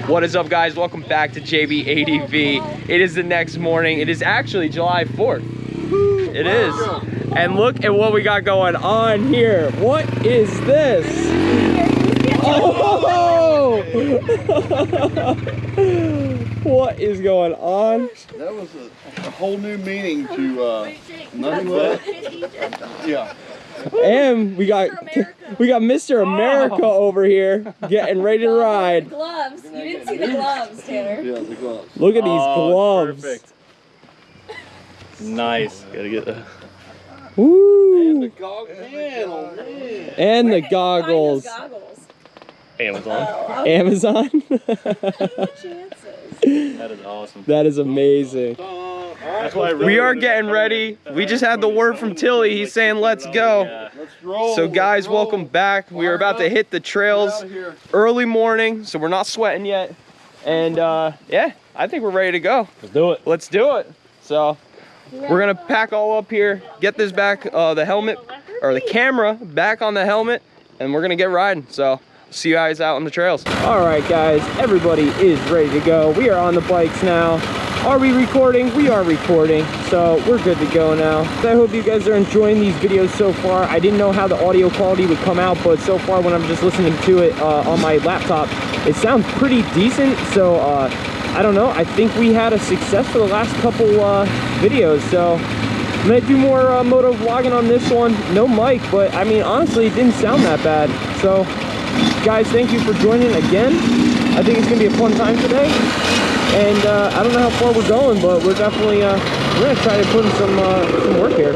What is up, guys? Welcome back to JB ADV. It is the next morning. It is actually July 4th. It is. And look at what we got going on here. What is this? Oh! What is going on? That was a whole new meaning to nothing but. Yeah. And we got Mr. America over here getting ready to ride. Gloves. You didn't see the gloves, Tanner. Yeah, the gloves. Look at these gloves. Perfect. Nice. Gotta get the. Woo! And the goggles. Man, oh man. And the goggles. Amazon. Amazon. That is awesome. That is amazing. That's why I really We are getting ready. We just had the word from Tilly. He's saying let's go. Yeah. Let's roll. So guys, welcome back. We are about to hit the trails early morning, so we're not sweating yet. And yeah, I think we're ready to go. Let's do it. Let's do it. So we're gonna pack all up here, get this back, the helmet, or the camera back on the helmet, and we're gonna get riding. So see you guys out on the trails. All right, guys, everybody is ready to go. We are on the bikes now. Are we recording? We are recording, so we're good to go now. I hope you guys are enjoying these videos so far. I didn't know how the audio quality would come out, but so far when I'm just listening to it on my laptop, it sounds pretty decent. So I don't know, I think we had a success for the last couple videos. So I'm gonna do more moto vlogging on this one. No mic, but I mean, honestly, it didn't sound that bad. So guys, thank you for joining again. I think it's gonna be a fun time today. And I don't know how far we're going, but we're definitely we're gonna try to put in some work here.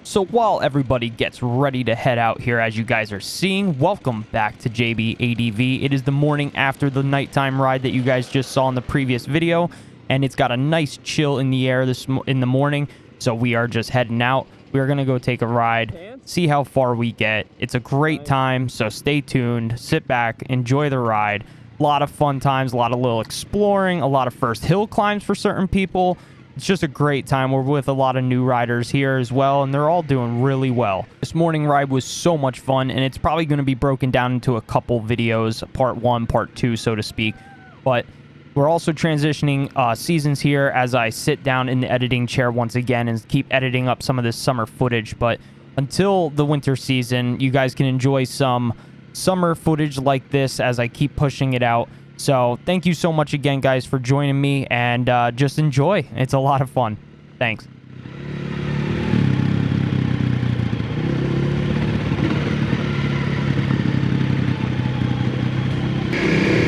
So while everybody gets ready to head out here, as you guys are seeing, welcome back to JB ADV. It is the morning after the nighttime ride that you guys just saw in the previous video, and it's got a nice chill in the air in the morning. So we are just heading out. We're gonna go take a ride, see how far we get. It's a great time, so stay tuned, sit back, enjoy the ride. A lot of fun times, a lot of little exploring, a lot of first hill climbs for certain people. It's just a great time. We're with a lot of new riders here as well, and they're all doing really well. This morning ride was so much fun, and it's probably going to be broken down into a couple videos, part 1, part 2, so to speak. But we're also transitioning seasons here as I sit down in the editing chair once again and keep editing up some of this summer footage. But until the winter season, you guys can enjoy some summer footage like this as I keep pushing it out. So thank you so much again, guys, for joining me, and just enjoy. It's a lot of fun. Thanks.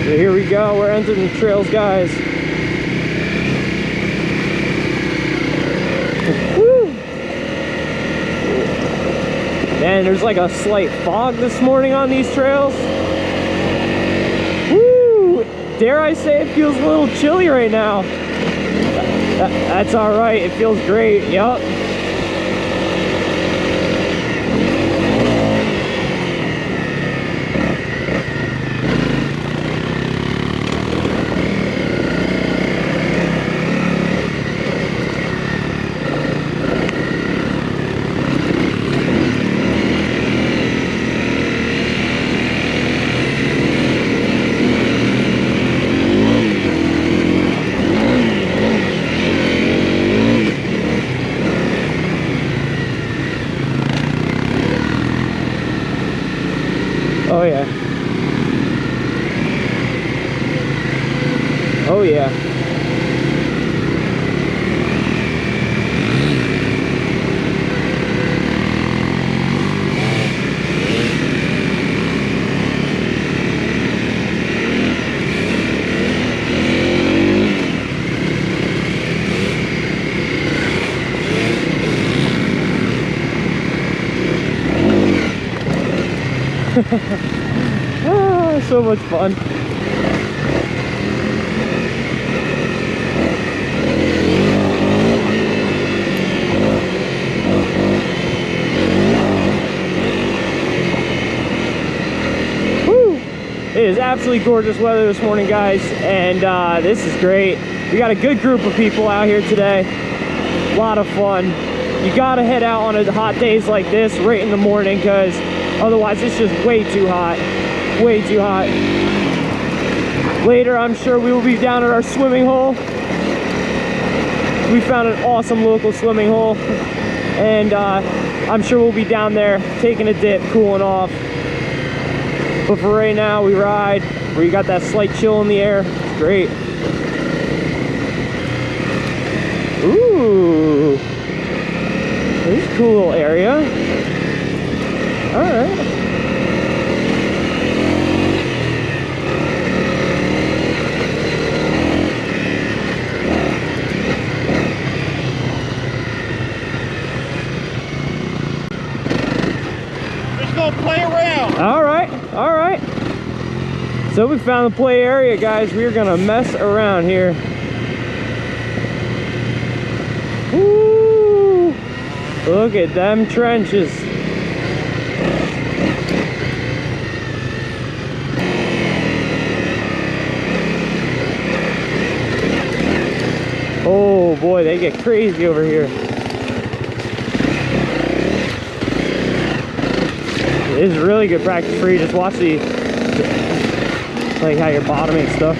So here we go. We're entering the trails, guys. Woo! Man, there's like a slight fog this morning on these trails. Woo! Dare I say it feels a little chilly right now. That's all right. It feels great. Yup. Oh yeah. Oh yeah. Ah, so much fun. Woo! It is absolutely gorgeous weather this morning, guys, and this is great. We got a good group of people out here today. A lot of fun. You gotta head out on hot days like this right in the morning, because otherwise it's just way too hot. Way too hot. Later, I'm sure we will be down at our swimming hole. We found an awesome local swimming hole, and I'm sure we'll be down there taking a dip, cooling off. But for right now, we ride where you got that slight chill in the air. It's great. Ooh, this is a cool little area. All right. Just gonna play around. All right, all right. So we found the play area, guys. We're gonna mess around here. Woo! Look at them trenches. Oh boy, they get crazy over here. It is really good practice for you. Just watch the, like how you're bottoming stuff.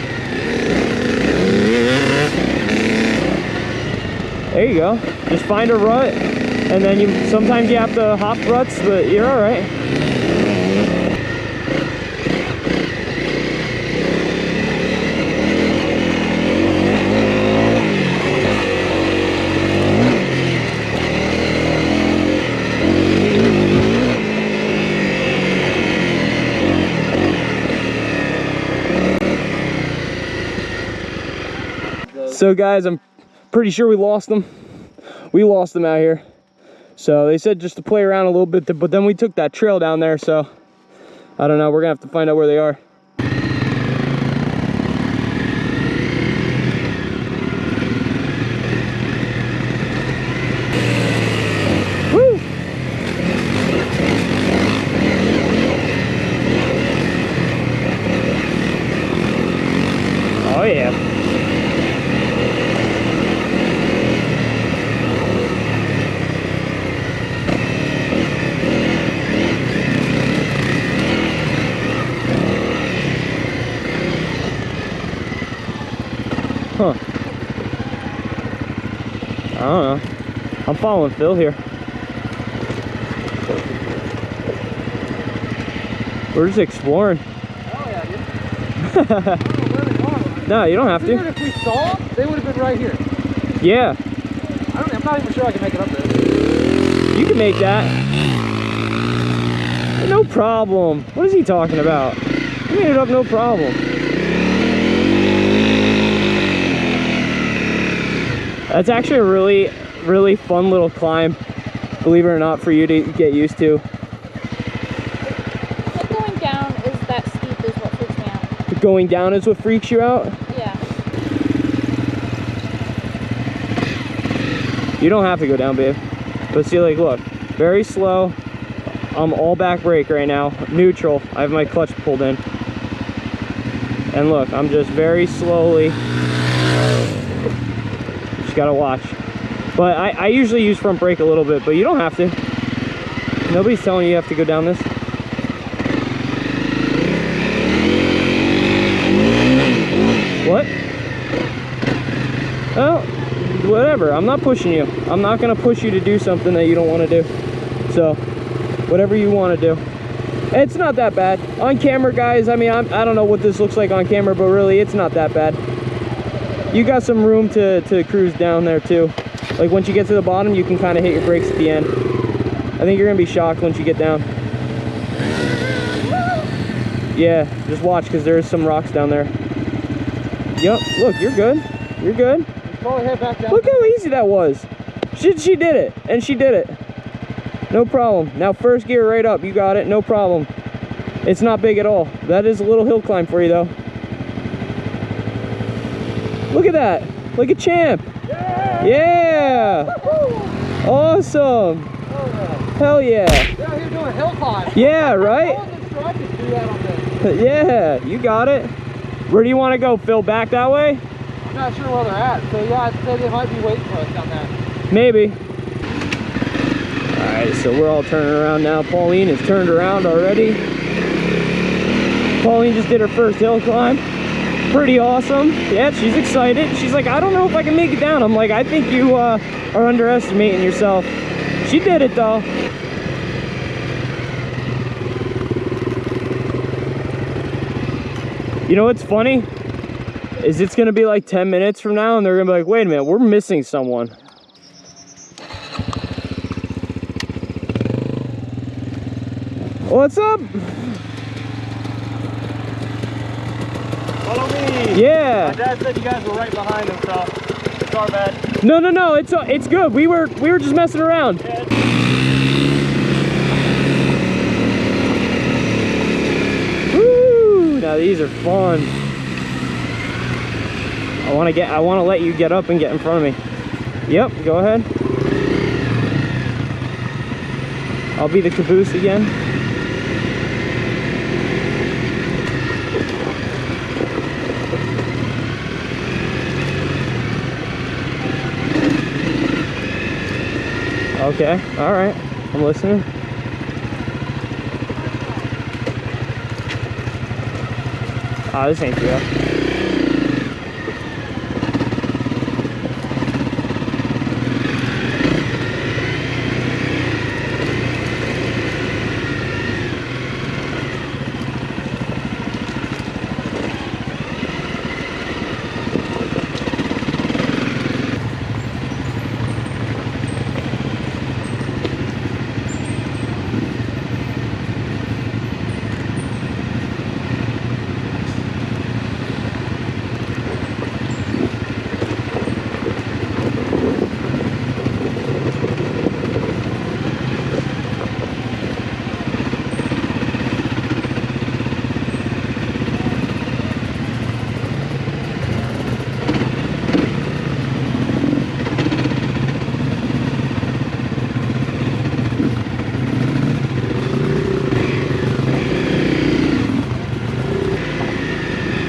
There you go. Just find a rut, and then sometimes you have to hop ruts, but you're all right. So guys, I'm pretty sure we lost them. We lost them out here. So they said just to play around a little bit, but then we took that trail down there, so I don't know. We're gonna have to find out where they are. Woo! Oh yeah. Huh. I don't know. I'm following Phil here. We're just exploring. Oh yeah, dude. I don't know where they are. No, you don't have Figured to. if we saw them, they would have been right here. Yeah, I'm not even sure I can make it up there. you can make that. No problem. What is he talking about? You made it up, no problem. That's actually a really, really fun little climb, believe it or not, for you to get used to. But going down is that steep is what freaks me out. Going down is what freaks you out? Yeah. You don't have to go down, babe. But see, like, look, very slow. I'm all back brake right now, neutral. I have my clutch pulled in. And look, I'm just very slowly. Just gotta watch. But I usually use front brake a little bit, but you don't have to. Nobody's telling you have to go down this. What? Oh, whatever. I'm not pushing you. I'm not gonna push you to do something that you don't want to do. So, whatever you want to do. It's not that bad. On camera, guys, I mean, I don't know what this looks like on camera, but really, it's not that bad. You got some room to cruise down there, too. Like, once you get to the bottom, you can kind of hit your brakes at the end. I think you're going to be shocked once you get down. Yeah, just watch, because there's some rocks down there. Yep, look, you're good. You're good. Probably head back down. Look how easy that was. She did it, and she did it. No problem. Now first gear right up. You got it. No problem. It's not big at all. That is a little hill climb for you, though. Look at that. Like a champ. Yeah! Yeah! Awesome. Oh, Hell yeah. yeah, you're doing hill climb. Yeah, right? I wasn't sure I could do that on this. Yeah, you got it. Where do you want to go, Phil? Back that way? I'm not sure where they're at. So yeah, I'd say they might be waiting for us down there. Maybe. Alright, so we're all turning around now. Pauline has turned around already. Pauline just did her first hill climb. Pretty awesome. Yeah, she's excited. She's like, I don't know if I can make it down. I'm like, I think you are underestimating yourself. She did it though. You know what's funny? Is it's gonna be like 10 minutes from now and they're gonna be like, wait a minute, we're missing someone. What's up? Follow me. Yeah. My dad said you guys were right behind him, so it's our bad. No, it's good. We were just messing around. Yeah. Woo! Now these are fun. I want to let you get up and get in front of me. Yep, go ahead. I'll be the caboose again. Okay, all right, I'm listening. Ah, this ain't real.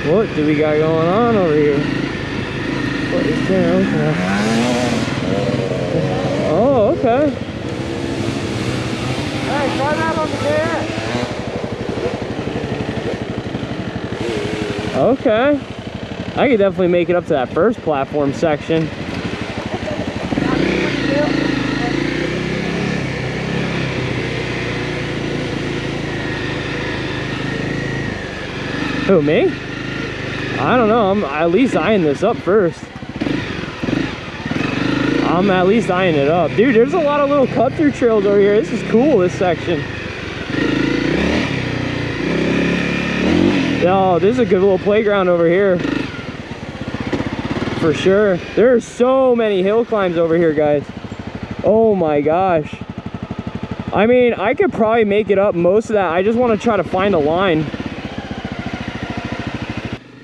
What do we got going on over here? What is there? Okay. Oh, okay. Hey, try that on the air. Okay. I could definitely make it up to that first platform section. Who, me? I don't know. I'm at least eyeing this up first. I'm at least eyeing it up. Dude, there's a lot of little cut-through trails over here. This is cool, this section. Oh, this is a good little playground over here. For sure. There's so many hill climbs over here, guys. Oh my gosh. I mean, I could probably make it up most of that. I just want to try to find a line.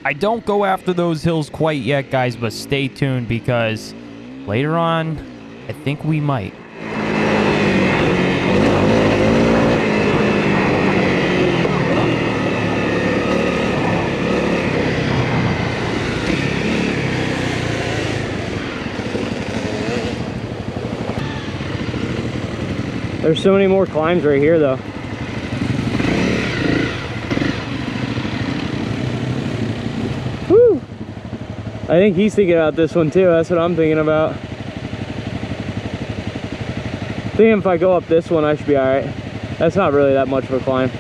I don't go after those hills quite yet, guys, but stay tuned because later on, I think we might. There's so many more climbs right here, though. Woo! I think he's thinking about this one too. That's what I'm thinking about. Thinking if I go up this one, I should be all right. That's not really that much of a climb.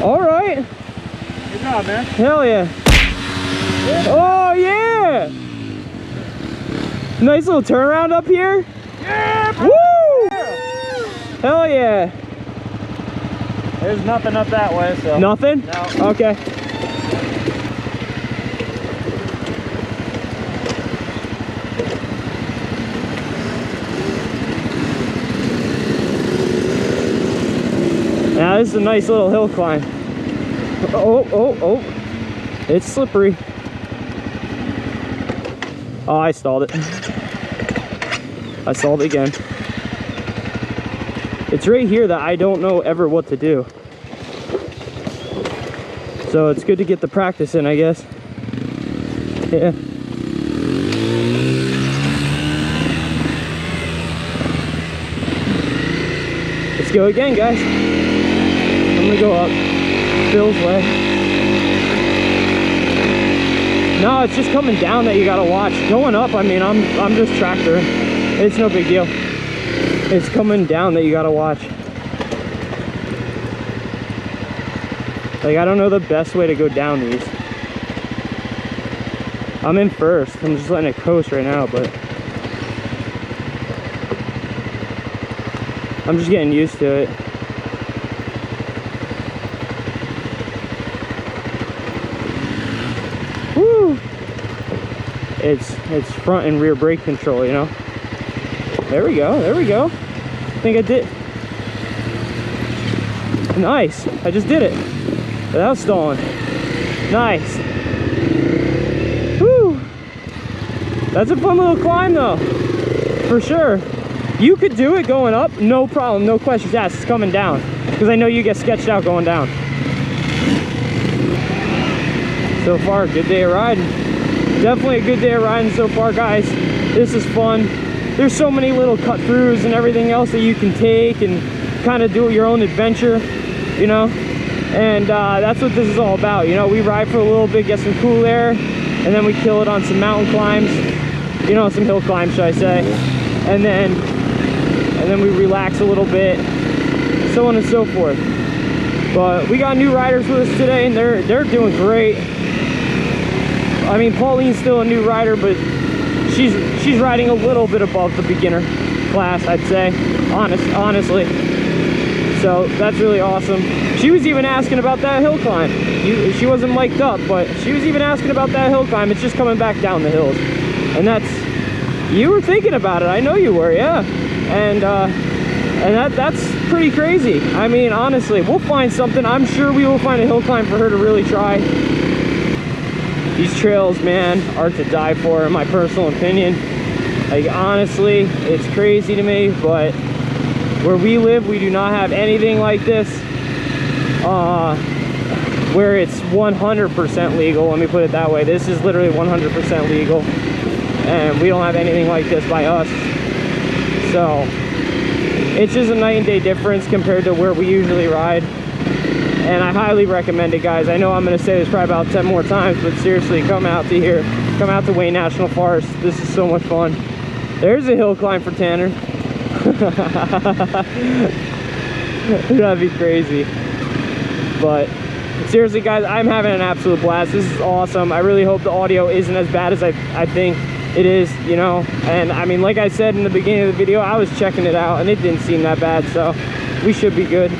All right. Good job, man. Hell yeah. Oh yeah. Nice little turnaround up here. Yeah, Woo! Hell yeah. There's nothing up that way, so. Nothing? No. Okay. Now this is a nice little hill climb. Oh. It's slippery. Oh, I stalled it. I stalled it again. It's right here that I don't know ever what to do. So it's good to get the practice in, I guess. Yeah. Let's go again, guys. I'm gonna go up Phil's way. No, it's just coming down that you gotta watch. Going up, I mean, I'm just tractoring. It's no big deal. It's coming down that you gotta watch. Like, I don't know the best way to go down these. I'm in first. I'm just letting it coast right now, but I'm just getting used to it. Woo! It's front and rear brake control, you know? There we go, there we go. I think I did. Nice, I just did it without stalling. Nice. Woo! That's a fun little climb though, for sure. You could do it going up, no problem, no questions asked. It's coming down, because I know you get sketched out going down. So far, good day of riding. Definitely a good day of riding so far, guys. This is fun. There's so many little cut throughs and everything else that you can take and kind of do your own adventure, you know? And that's what this is all about. You know, we ride for a little bit, get some cool air, and then we kill it on some mountain climbs, you know, some hill climbs, should I say. And then we relax a little bit, so on and so forth. But we got new riders with us today, and they're doing great. I mean, Pauline's still a new rider, but she's riding a little bit above the beginner class, I'd say, honestly. So that's really awesome. She was even asking about that hill climb. She wasn't mic'd up, but she was even asking about that hill climb. It's just coming back down the hills, and you were thinking about it. I know you were, yeah. And that's pretty crazy. I mean, honestly, we'll find something. I'm sure we will find a hill climb for her to really try. These trails, man, are to die for, in my personal opinion. Like, honestly, it's crazy to me, but where we live, we do not have anything like this, where it's 100% legal. Let me put it that way. This is literally 100% legal, and we don't have anything like this by us. So it's just a night and day difference compared to where we usually ride, and I highly recommend it, guys. I know I'm going to say this probably about 10 more times, but seriously, come out to here, come out to Wayne National Forest. This is so much fun. There's a hill climb for Tanner. That'd be crazy. But seriously, guys, I'm having an absolute blast. This is awesome. I really hope the audio isn't as bad as I think it is, you know. And I mean, like I said in the beginning of the video, I was checking it out and it didn't seem that bad, so we should be good.